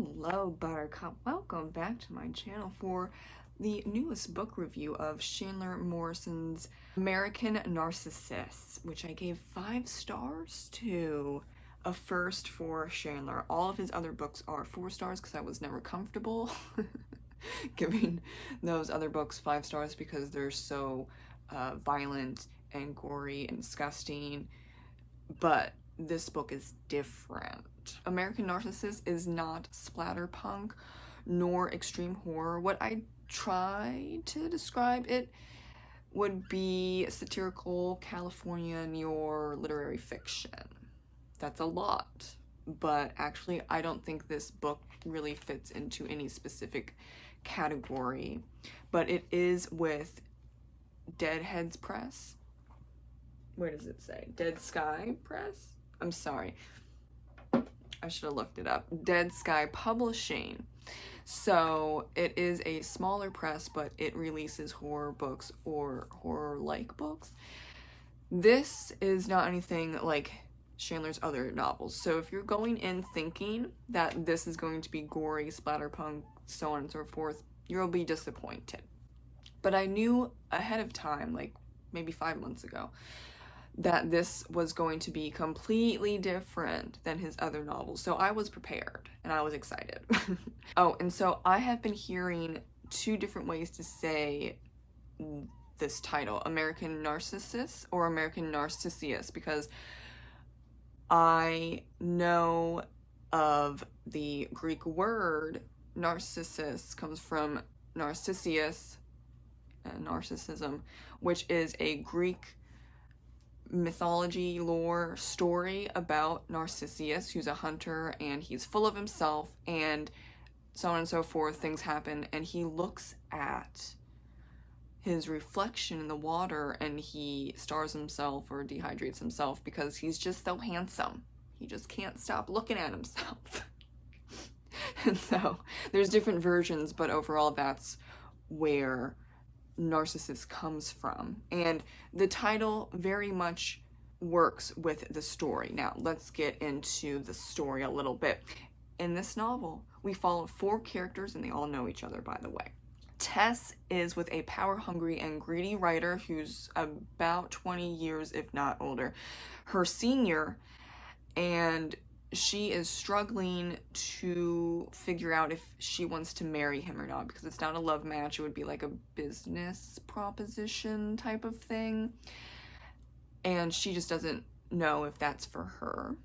Hello, Buttercup. Welcome back to my channel for the newest book review of Chandler Morrison's American Narcissus, which I gave 5 stars to. A first for Chandler. All of his other books are 4 stars because I was never comfortable giving those other books 5 stars because they're so violent and gory and disgusting. But this book is different. American Narcissus is not splatterpunk nor extreme horror. What I try to describe it would be satirical California noir literary fiction. That's a lot, but actually I don't think this book really fits into any specific category, but it is with Deadheads Press. Where does it say? Dead Sky Press? I'm sorry. I should have looked it up. Dead Sky Publishing. So it is a smaller press, but it releases horror books or horror-like books. This is not anything like Chandler's other novels. So if you're going in thinking that this is going to be gory, splatterpunk, so on and so forth, you'll be disappointed. But I knew ahead of time, like maybe 5 months ago, that this was going to be completely different than his other novels. So I was prepared and I was excited. Oh, and so I have been hearing 2 different ways to say this title, American Narcissus or American Narcissus, because I know of the Greek word Narcissus comes from Narcissus, narcissism, which is a Greek mythology lore story about Narcissus, who's a hunter and he's full of himself and so on and so forth. Things happen and he looks at his reflection in the water and he starves himself or dehydrates himself because he's just so handsome. He just can't stop looking at himself. And so there's different versions, but overall that's where Narcissus comes from. And the title very much works with the story. Now let's get into the story a little bit. In this novel, we follow 4 characters and they all know each other, by the way. Tess is with a power-hungry and greedy writer who's about 20 years, if not older, her senior, and she is struggling to figure out if she wants to marry him or not, because it's not a love match. It would be like a business proposition type of thing, and she just doesn't know if that's for her.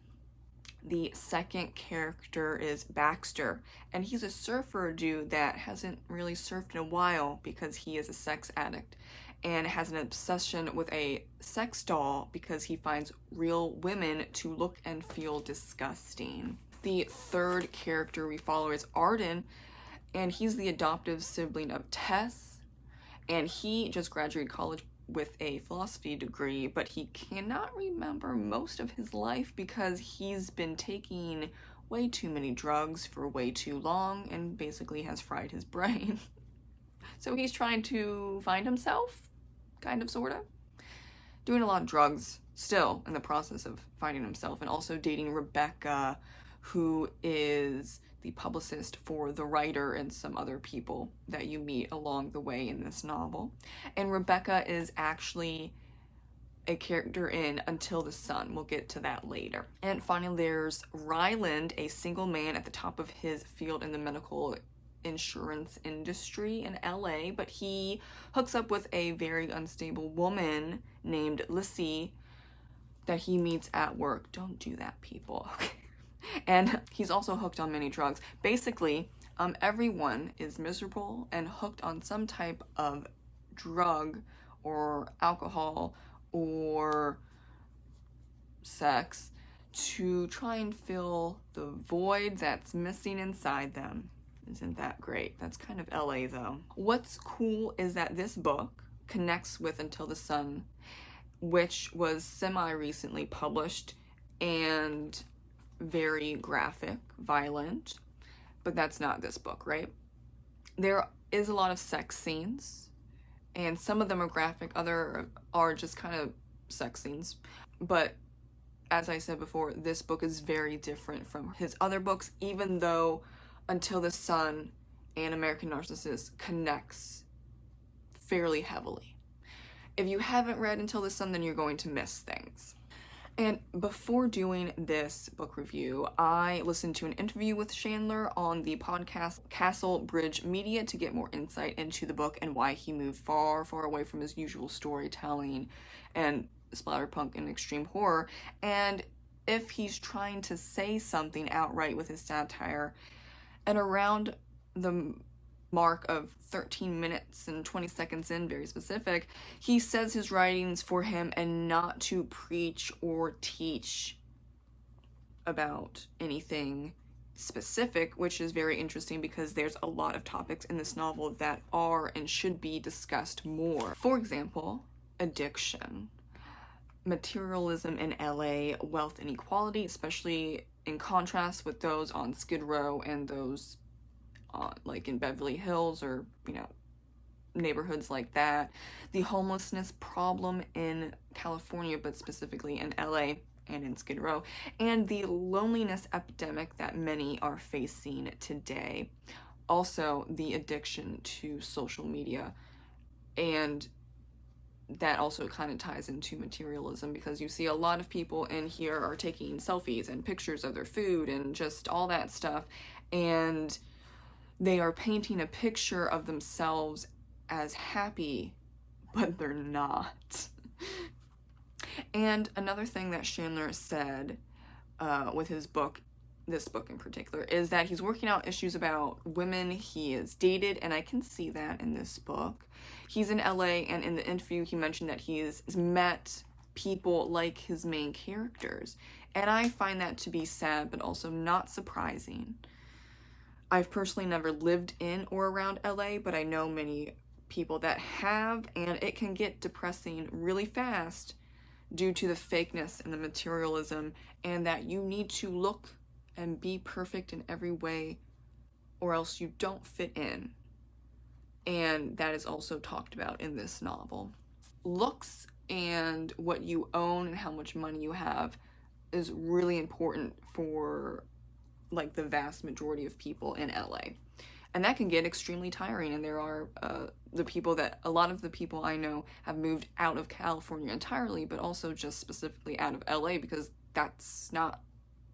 The second character is Baxter, and he's a surfer dude that hasn't really surfed in a while because he is a sex addict and has an obsession with a sex doll because he finds real women to look and feel disgusting. The third character we follow is Arden, and he's the adoptive sibling of Tess, and he just graduated college with a philosophy degree, but he cannot remember most of his life because he's been taking way too many drugs for way too long and basically has fried his brain. So he's trying to find himself, kind of, sort of. Doing a lot of drugs still in the process of finding himself, and also dating Rebecca, who is the publicist for the writer and some other people that you meet along the way in this novel. And Rebecca is actually a character in Until the Sun. We'll get to that later. And finally, there's Ryland, a single man at the top of his field in the medical insurance industry in LA, but he hooks up with a very unstable woman named Lissy that he meets at work. Don't do that, people. Okay. And he's also hooked on many drugs. Basically, everyone is miserable and hooked on some type of drug or alcohol or sex to try and fill the void that's missing inside them. Isn't that great? That's kind of LA though. What's cool is that this book connects with Until the Sun, which was semi-recently published and very graphic, violent, but that's not this book, right? There is a lot of sex scenes, and some of them are graphic, other are just kind of sex scenes. But as I said before, this book is very different from his other books, even though Until the Sun and American Narcissus connects fairly heavily. If you haven't read Until the Sun, then you're going to miss things. And before doing this book review, I listened to an interview with Chandler on the podcast Castle Bridge Media to get more insight into the book and why he moved far, far away from his usual storytelling and splatterpunk and extreme horror, and if he's trying to say something outright with his satire. And around the mark of 13 minutes and 20 seconds in, very specific, he says his writing's for him and not to preach or teach about anything specific, which is very interesting because there's a lot of topics in this novel that are and should be discussed more. For example, addiction, materialism in LA, wealth inequality, especially in contrast with those on Skid Row and those like in Beverly Hills or, neighborhoods like that. The homelessness problem in California, but specifically in LA and in Skid Row, and the loneliness epidemic that many are facing today. Also, the addiction to social media, and that also kind of ties into materialism because you see a lot of people in here are taking selfies and pictures of their food and just all that stuff, and they are painting a picture of themselves as happy, but they're not. And another thing that Chandler said with his book, this book in particular, is that he's working out issues about women he has dated, and I can see that in this book. He's in LA, and in the interview he mentioned that he's met people like his main characters, and I find that to be sad, but also not surprising. I've personally never lived in or around LA, but I know many people that have, and it can get depressing really fast due to the fakeness and the materialism, and that you need to look and be perfect in every way or else you don't fit in. And that is also talked about in this novel. Looks and what you own and how much money you have is really important for like the vast majority of people in LA. And that can get extremely tiring, and there are a lot of the people I know have moved out of California entirely, but also just specifically out of LA because that's not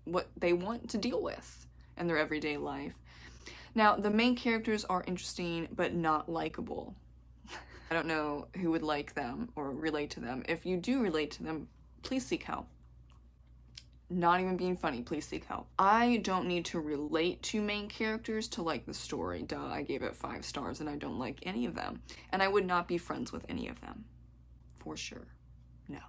what they want to deal with in their everyday life. Now, the main characters are interesting, but not likable. I don't know who would like them or relate to them. If you do relate to them, please seek help. Not even being funny, please seek help. I don't need to relate to main characters to like the story. Duh, I gave it 5 stars and I don't like any of them. And I would not be friends with any of them. For sure. No.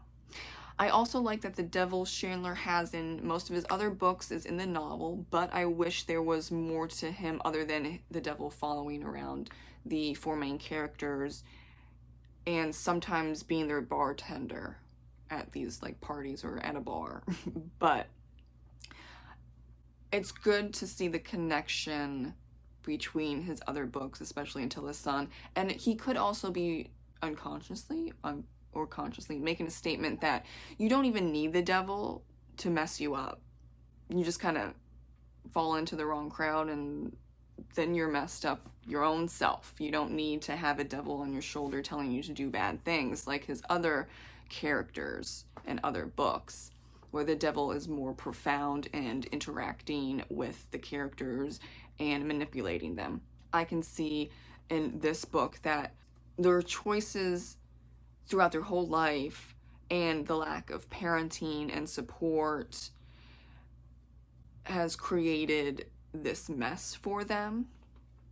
I also like that the devil Chandler has in most of his other books is in the novel, but I wish there was more to him other than the devil following around the 4 main characters and sometimes being their bartender at these like parties or at a bar. But it's good to see the connection between his other books, especially Until the Sun, and he could also be unconsciously or consciously making a statement that you don't even need the devil to mess you up. You just kind of fall into the wrong crowd and then you're messed up your own self. You don't need to have a devil on your shoulder telling you to do bad things like his other characters and other books, where the devil is more profound and interacting with the characters and manipulating them. I can see in this book that their choices throughout their whole life and the lack of parenting and support has created this mess for them,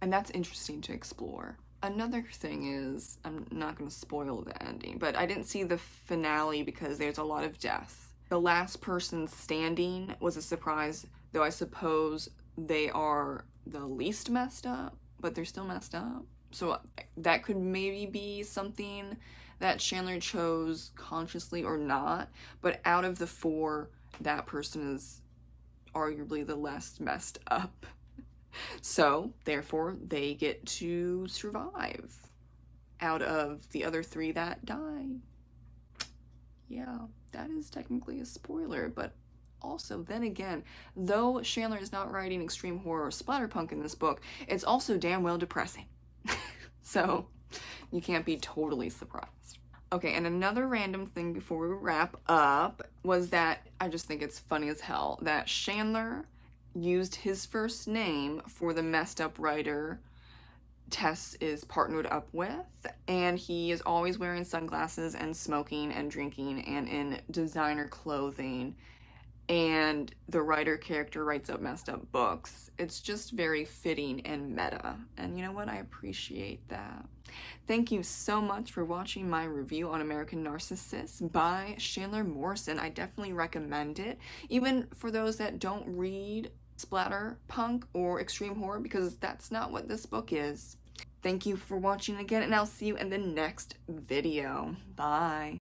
and that's interesting to explore. Another thing is, I'm not going to spoil the ending, but I didn't see the finale because there's a lot of death. The last person standing was a surprise, though I suppose they are the least messed up, but they're still messed up. So that could maybe be something that Chandler chose consciously or not, but out of the 4, that person is arguably the less messed up. So, therefore, they get to survive out of the other 3 that die. Yeah, that is technically a spoiler, but also, then again, though Chandler is not writing extreme horror or splatterpunk in this book, it's also damn well depressing. So you can't be totally surprised. Okay, and another random thing before we wrap up was that I just think it's funny as hell that Chandler used his first name for the messed up writer Tess is partnered up with, and he is always wearing sunglasses and smoking and drinking and in designer clothing, and the writer character writes up messed up books. It's just very fitting and meta, and you know what? I appreciate that. Thank you so much for watching my review on American Narcissus by Chandler Morrison. I definitely recommend it, even for those that don't read splatterpunk or extreme horror, because that's not what this book is. Thank you for watching again, and I'll see you in the next video. Bye.